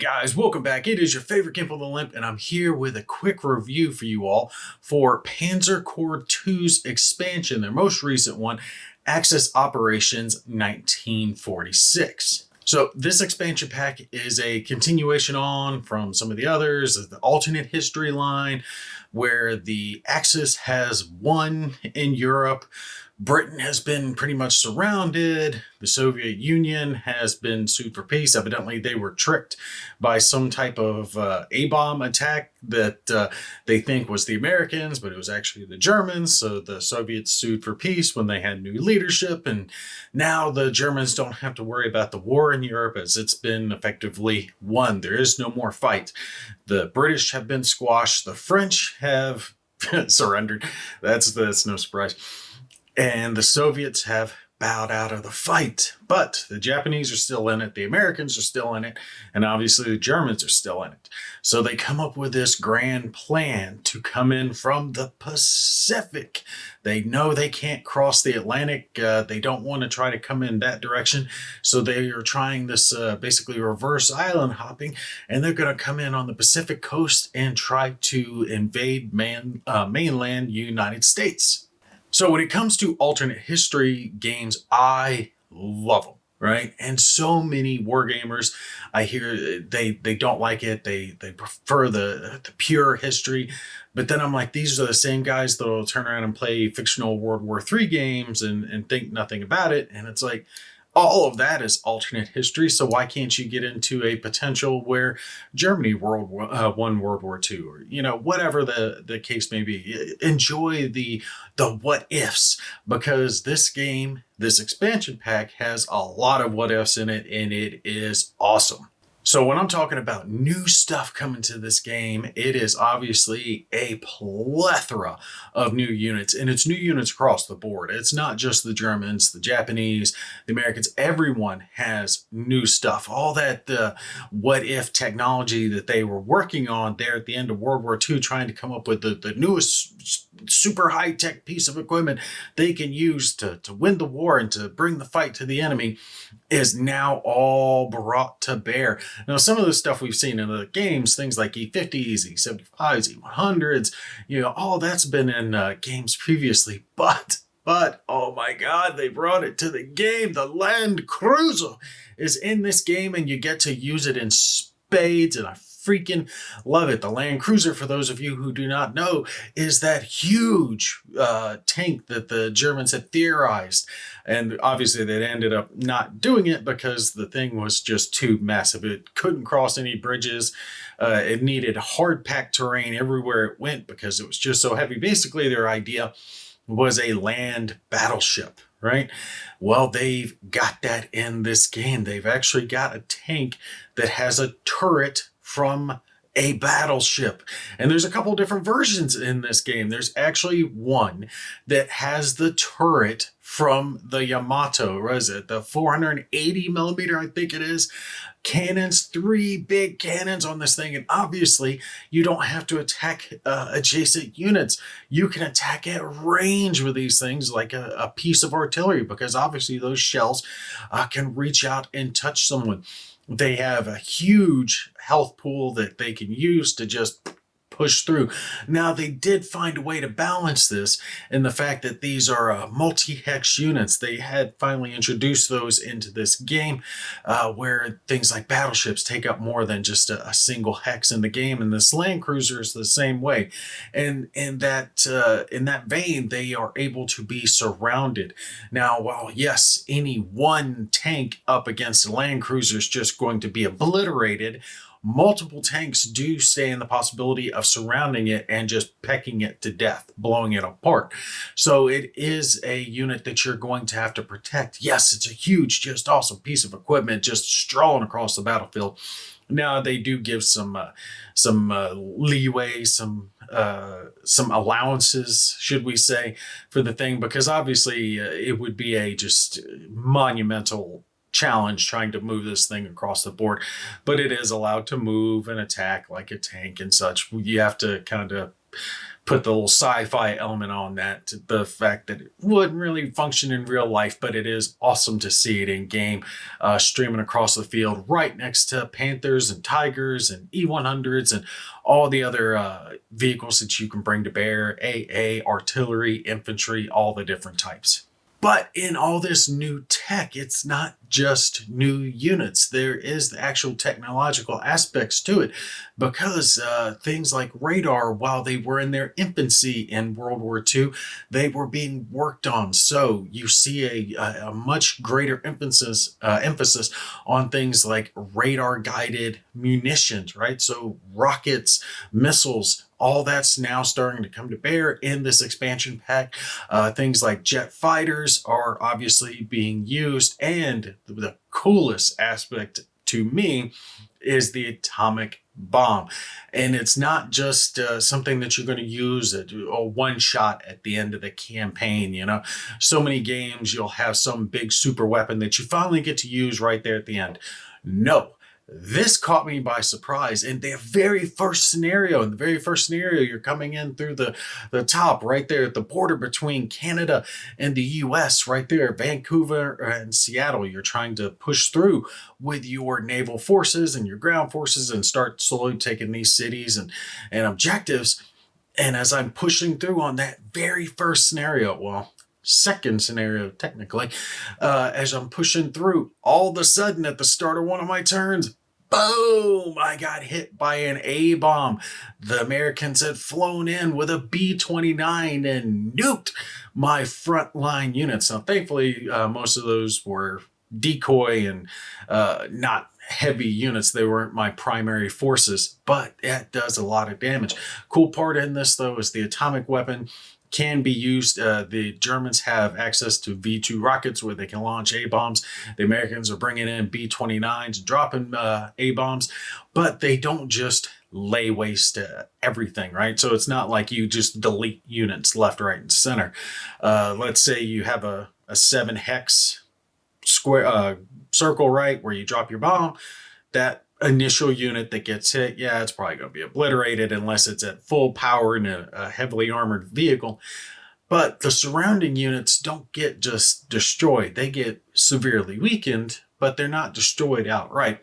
Guys, welcome back. It is your favorite Gimp of the Limp, and I'm here with a quick review for you all for Panzer Corps 2's expansion, their most recent one, Axis Operations 1946. So this expansion pack is a continuation on from some of the others, the alternate history line, where the Axis has won in Europe. Britain has been pretty much surrounded. The Soviet Union has been sued for peace. Evidently, they were tricked by some type of A-bomb attack that they think was the Americans, but it was actually the Germans. So the Soviets sued for peace when they had new leadership. And now the Germans don't have to worry about the war in Europe as it's been effectively won. There is no more fight. The British have been squashed. The French have surrendered. That's no surprise. And the Soviets have bowed out of the fight. But the Japanese are still in it, the Americans are still in it, and obviously the Germans are still in it. So they come up with this grand plan to come in from the Pacific. They know they can't cross the Atlantic. They don't want to try to come in that direction. So they are trying this basically reverse island hopping, and they're going to come in on the Pacific coast and try to invade mainland United States. So when it comes to alternate history games, I love them, right? And so many wargamers, I hear they don't like it. They prefer the pure history. But then I'm like, these are the same guys that will turn around and play fictional World War III games and think nothing about it. And it's like, all of that is alternate history. So why can't you get into a potential where Germany won World War II, or whatever the case may be? Enjoy the what ifs, because this game, this expansion pack, has a lot of what ifs in it, and it is awesome. So when I'm talking about new stuff coming to this game, it is obviously a plethora of new units, and it's new units across the board. It's not just the Germans, the Japanese, the Americans. Everyone has new stuff. All that what if technology that they were working on there at the end of World War II, trying to come up with the newest super high-tech piece of equipment they can use to win the war and to bring the fight to the enemy, is now all brought to bear. Now, some of the stuff we've seen in the games, things like E50s, E75s, E100s, all that's been in games previously, but oh my God, they brought it to the game. The Land Cruiser is in this game, and you get to use it in spades, and I freaking love it. The Land Cruiser, for those of you who do not know, is that huge tank that the Germans had theorized. And obviously they ended up not doing it because the thing was just too massive. It couldn't cross any bridges. It needed hard-packed terrain everywhere it went because it was just so heavy. Basically, their idea was a land battleship, right? Well, they've got that in this game. They've actually got a tank that has a turret from a battleship. And there's a couple different versions in this game. There's actually one that has the turret from the Yamato. What is it? The 480 millimeter, I think it is. Cannons, 3 big cannons on this thing. And obviously, you don't have to attack adjacent units. You can attack at range with these things like a piece of artillery, because obviously those shells can reach out and touch someone. They have a huge health pool that they can use to just push through. Now, they did find a way to balance this in the fact that these are multi-hex units. They had finally introduced those into this game where things like battleships take up more than just a single hex in the game. And this Land Cruiser is the same way. And in that vein, they are able to be surrounded. Now, while yes, any one tank up against a Land Cruiser is just going to be obliterated, multiple tanks do stay in the possibility of surrounding it and just pecking it to death, blowing it apart. So it is a unit that you're going to have to protect. Yes, it's a huge, just awesome piece of equipment just strolling across the battlefield. Now, they do give some leeway, some allowances, should we say, for the thing, because obviously it would be a just monumental challenge trying to move this thing across the board, but it is allowed to move and attack like a tank and such. You have to kind of put the little sci-fi element on that, the fact that it wouldn't really function in real life, but it is awesome to see it in game, streaming across the field right next to Panthers and Tigers and E100s and all the other vehicles that you can bring to bear, AA, artillery, infantry, all the different types. But in all this new tech, it's not just new units. There is the actual technological aspects to it, because things like radar, while they were in their infancy in World War II, they were being worked on. So you see a much greater emphasis on things like radar-guided munitions, right? So rockets, missiles, all that's now starting to come to bear in this expansion pack. Things like jet fighters are obviously being used, and the coolest aspect to me is the atomic bomb. And it's not just something that you're going to use a one shot at the end of the campaign. You know, so many games you'll have some big super weapon that you finally get to use right there at the end. No. This caught me by surprise. In the very first scenario, you're coming in through the top right there at the border between Canada and the US, right there, Vancouver and Seattle. You're trying to push through with your naval forces and your ground forces and start slowly taking these cities and objectives. And as I'm pushing through on that very first scenario, well, second scenario technically, as I'm pushing through, all of a sudden at the start of one of my turns, boom, I got hit by an A-bomb. The Americans had flown in with a B-29 and nuked my frontline units. Now, thankfully, most of those were decoy and not heavy units. They weren't my primary forces, but that does a lot of damage. Cool part in this, though, is the atomic weapon can be used. The Germans have access to V2 rockets where they can launch A-bombs. The Americans are bringing in B-29s, dropping A-bombs, but they don't just lay waste to everything, right? So it's not like you just delete units left, right, and center. Let's say you have a 7 hex square circle, right, where you drop your bomb. That initial unit that gets hit, yeah, it's probably going to be obliterated unless it's at full power in a heavily armored vehicle. But the surrounding units don't get just destroyed. They get severely weakened, but they're not destroyed outright.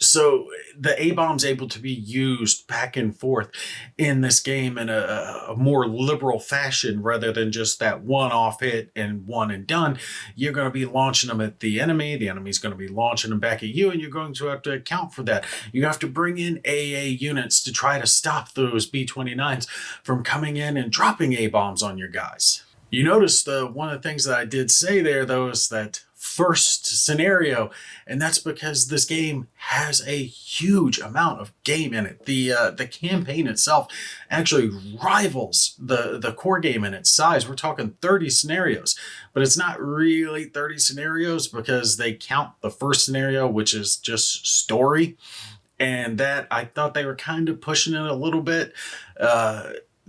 So the A-bomb's able to be used back and forth in this game in a more liberal fashion rather than just that one-off hit and one and done. You're going to be launching them at the enemy. The enemy's going to be launching them back at you, and you're going to have to account for that. You have to bring in AA units to try to stop those B-29s from coming in and dropping A-bombs on your guys. You notice one of the things that I did say there, though, is that first scenario, and that's because this game has a huge amount of game in it. The campaign itself actually rivals the core game in its size. We're talking 30 scenarios, but it's not really 30 scenarios because they count the first scenario, which is just story, and that I thought they were kind of pushing it a little bit.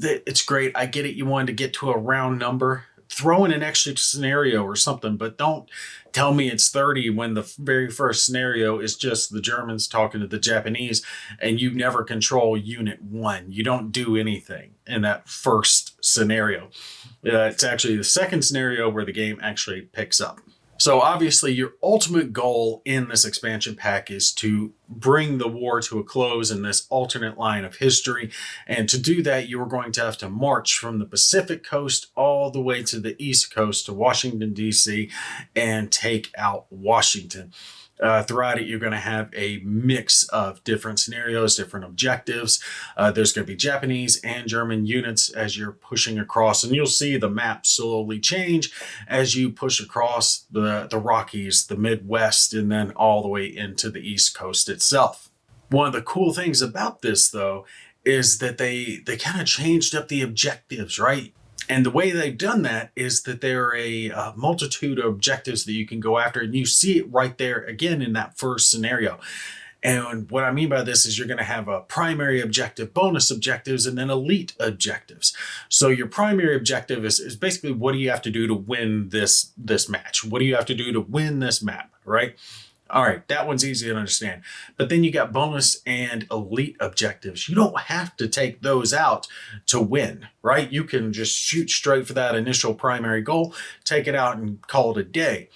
It's great. I get it. You wanted to get to a round number. Throw in an extra scenario or something, but don't tell me it's 30 when the very first scenario is just the Germans talking to the Japanese and you never control Unit 1. You don't do anything in that first scenario. It's actually the second scenario where the game actually picks up. So obviously your ultimate goal in this expansion pack is to bring the war to a close in this alternate line of history. And to do that, you are going to have to march from the Pacific coast all the way to the East Coast to Washington, D.C. and take out Washington. Throughout it, you're going to have a mix of different scenarios, different objectives. There's going to be Japanese and German units as you're pushing across, and you'll see the map slowly change as you push across the Rockies, the Midwest, and then all the way into the East Coast itself. One of the cool things about this, though, is that they kind of changed up the objectives, right? And the way they've done that is that there are a multitude of objectives that you can go after, and you see it right there again in that first scenario. And what I mean by this is you're going to have a primary objective, bonus objectives, and then elite objectives. So your primary objective is basically, what do you have to do to win this match? What do you have to do to win this map, right? All right, that one's easy to understand. But then you got bonus and elite objectives. You don't have to take those out to win, right? You can just shoot straight for that initial primary goal, take it out, and call it a day.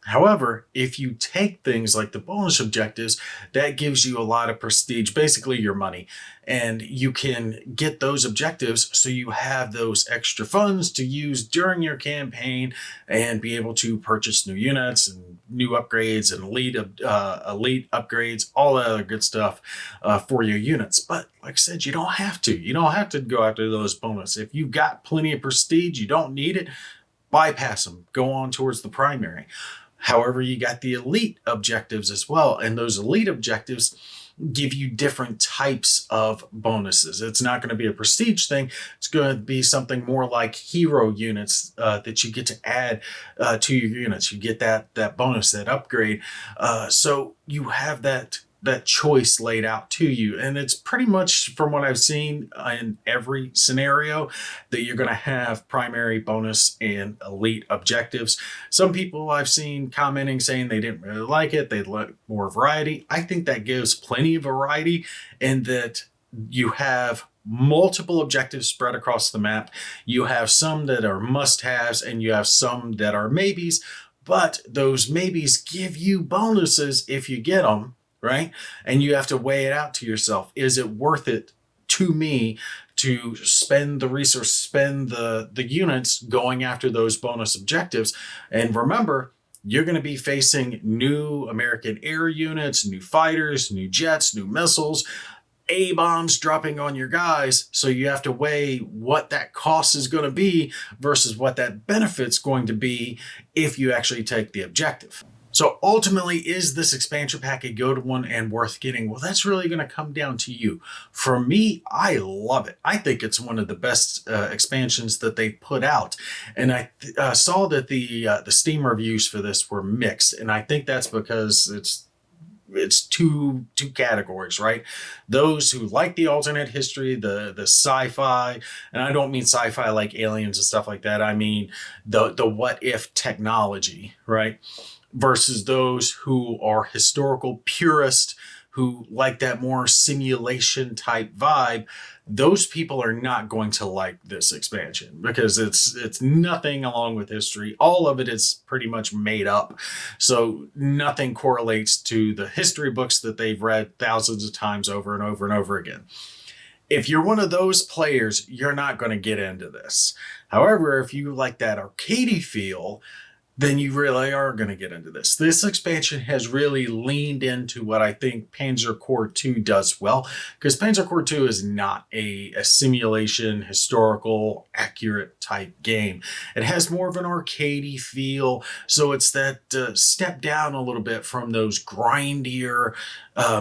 However, if you take things like the bonus objectives, that gives you a lot of prestige, basically your money, and you can get those objectives so you have those extra funds to use during your campaign and be able to purchase new units and new upgrades and elite upgrades, all that other good stuff for your units. But like I said, you don't have to. You don't have to go after those bonus. If you've got plenty of prestige, you don't need it, bypass them. Go on towards the primary. However, you got the elite objectives as well. And those elite objectives give you different types of bonuses. It's not going to be a prestige thing. It's going to be something more like hero units that you get to add to your units. You get that bonus, that upgrade. So you have that choice laid out to you. And it's pretty much, from what I've seen in every scenario, that you're going to have primary, bonus, and elite objectives. Some people I've seen commenting saying they didn't really like it. They'd like more variety. I think that gives plenty of variety in that you have multiple objectives spread across the map. You have some that are must-haves and you have some that are maybes, but those maybes give you bonuses if you get them, right? And you have to weigh it out to yourself. Is it worth it to me to spend the resource, spend the units going after those bonus objectives? And remember, you're going to be facing new American air units, new fighters, new jets, new missiles, A-bombs dropping on your guys. So you have to weigh what that cost is going to be versus what that benefit's going to be if you actually take the objective. So ultimately, is this expansion pack a good one and worth getting? Well, that's really going to come down to you. For me, I love it. I think it's one of the best expansions that they've put out. And I saw that the Steam reviews for this were mixed. And I think that's because it's two categories, right? Those who like the alternate history, the sci-fi, and I don't mean sci-fi like aliens and stuff like that. I mean the what if technology, right? Versus those who are historical purists who like that more simulation type vibe. Those people are not going to like this expansion because it's nothing along with history. All of it is pretty much made up. So nothing correlates to the history books that they've read thousands of times over and over and over again. If you're one of those players, you're not going to get into this. However, if you like that arcadey feel, then you really are going to get into this. This expansion has really leaned into what I think Panzer Corps 2 does well, because Panzer Corps 2 is not a simulation, historical, accurate type game. It has more of an arcadey feel, so it's that step down a little bit from those grindier,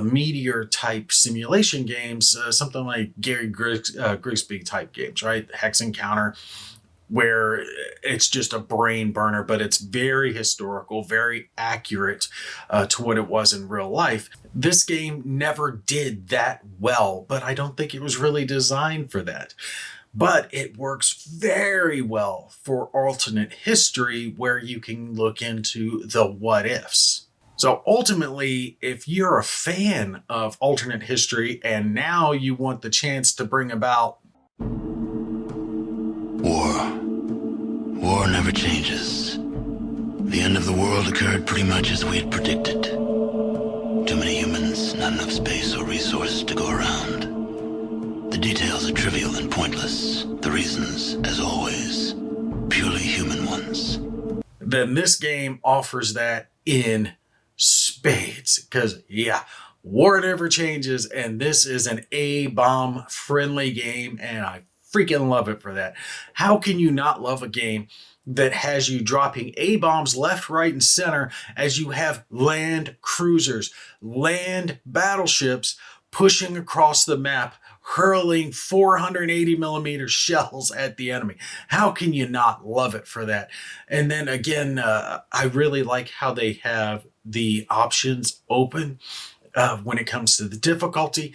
meteor type simulation games, something like Gary Grigsby type games, right? Hex Encounter, where it's just a brain burner, but it's very historical, very accurate to what it was in real life. This game never did that well, but I don't think it was really designed for that. But it works very well for alternate history, where you can look into the what ifs. So ultimately, if you're a fan of alternate history and now you want the chance to bring about War never changes. The end of the world occurred pretty much as we had predicted. Too many humans, not enough space or resources to go around. The details are trivial and pointless. The reasons, as always, purely human ones. Then this game offers that in spades. Because, yeah, war never changes, and this is an A-bomb friendly game, and I freaking love it for that. How can you not love a game that has you dropping A-bombs left, right, and center as you have land cruisers, land battleships pushing across the map, hurling 480 millimeter shells at the enemy? How can you not love it for that? And then again, I really like how they have the options open when it comes to the difficulty,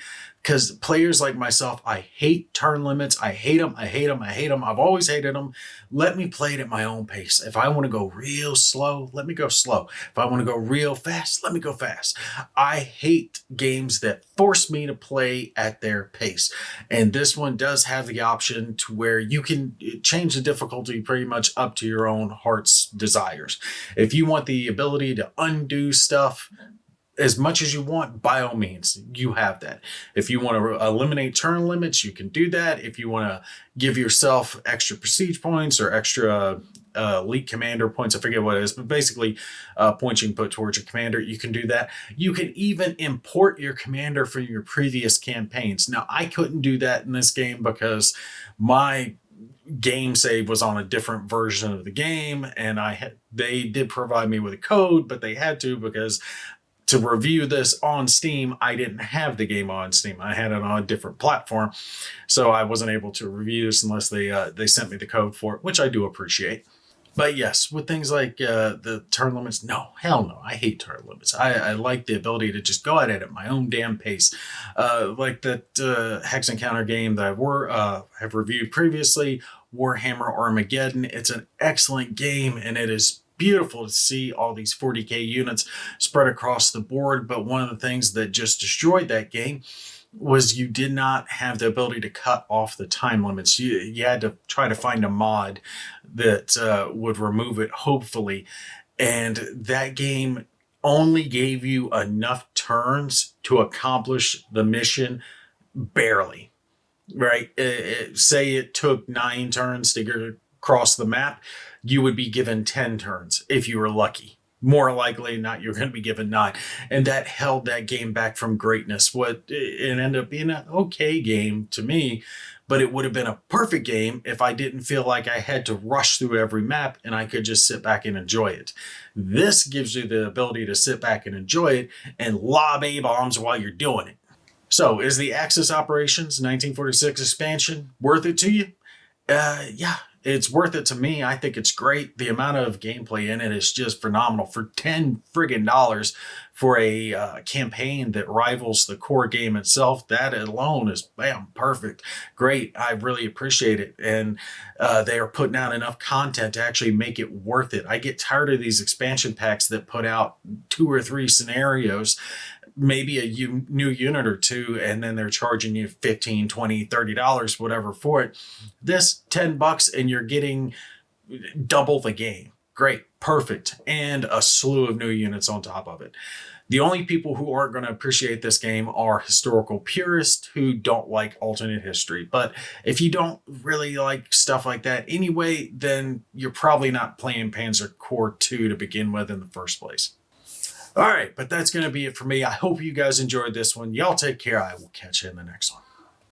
because players like myself, I hate turn limits. I hate them. I hate them. I hate them. I've always hated them. Let me play it at my own pace. If I want to go real slow, let me go slow. If I want to go real fast, let me go fast. I hate games that force me to play at their pace. And this one does have the option to where you can change the difficulty pretty much up to your own heart's desires. If you want the ability to undo stuff as much as you want, by all means, you have that. If you want to eliminate turn limits, you can do that. If you want to give yourself extra prestige points or extra elite commander points, I forget what it is, but basically points you can put towards your commander, you can do that. You can even import your commander from your previous campaigns. Now, I couldn't do that in this game because my game save was on a different version of the game, and they did provide me with a code, but they had to, because to review this on Steam, I didn't have the game on Steam. I had it on a different platform, so I wasn't able to review this unless they sent me the code for it, which I do appreciate. But yes, with things like the turn limits, no, hell no. I hate turn limits. I like the ability to just go at it at my own damn pace. Like that Hex Encounter game that I have reviewed previously, Warhammer Armageddon. It's an excellent game, and it is beautiful to see all these 40k units spread across the board. But one of the things that just destroyed that game was you did not have the ability to cut off the time limits. You had to try to find a mod that would remove it, hopefully. And that game only gave you enough turns to accomplish the mission, barely, right? Say it took 9 turns to get across the map, you would be given 10 turns if you were lucky. More likely than not, you're going to be given 9. And that held that game back from greatness. It ended up being an okay game to me, but it would have been a perfect game if I didn't feel like I had to rush through every map and I could just sit back and enjoy it. This gives you the ability to sit back and enjoy it and lob A-bombs while you're doing it. So, is the Axis Operations 1946 expansion worth it to you? Yeah, it's worth it to me. I think it's great. The amount of gameplay in it is just phenomenal. For $10 friggin' for a campaign that rivals the core game itself, that alone is, bam, perfect. Great. I really appreciate it. And they are putting out enough content to actually make it worth it. I get tired of these expansion packs that put out 2 or 3 scenarios, maybe a new unit or 2, and then they're charging you $15, $20, $30, whatever for it. This $10 and you're getting double the game. Great, perfect, and a slew of new units on top of it. The only people who aren't going to appreciate this game are historical purists who don't like alternate history. But if you don't really like stuff like that anyway, then you're probably not playing Panzer Corps 2 to begin with in the first place. All right, but that's going to be it for me. I hope you guys enjoyed this one. Y'all take care. I will catch you in the next one.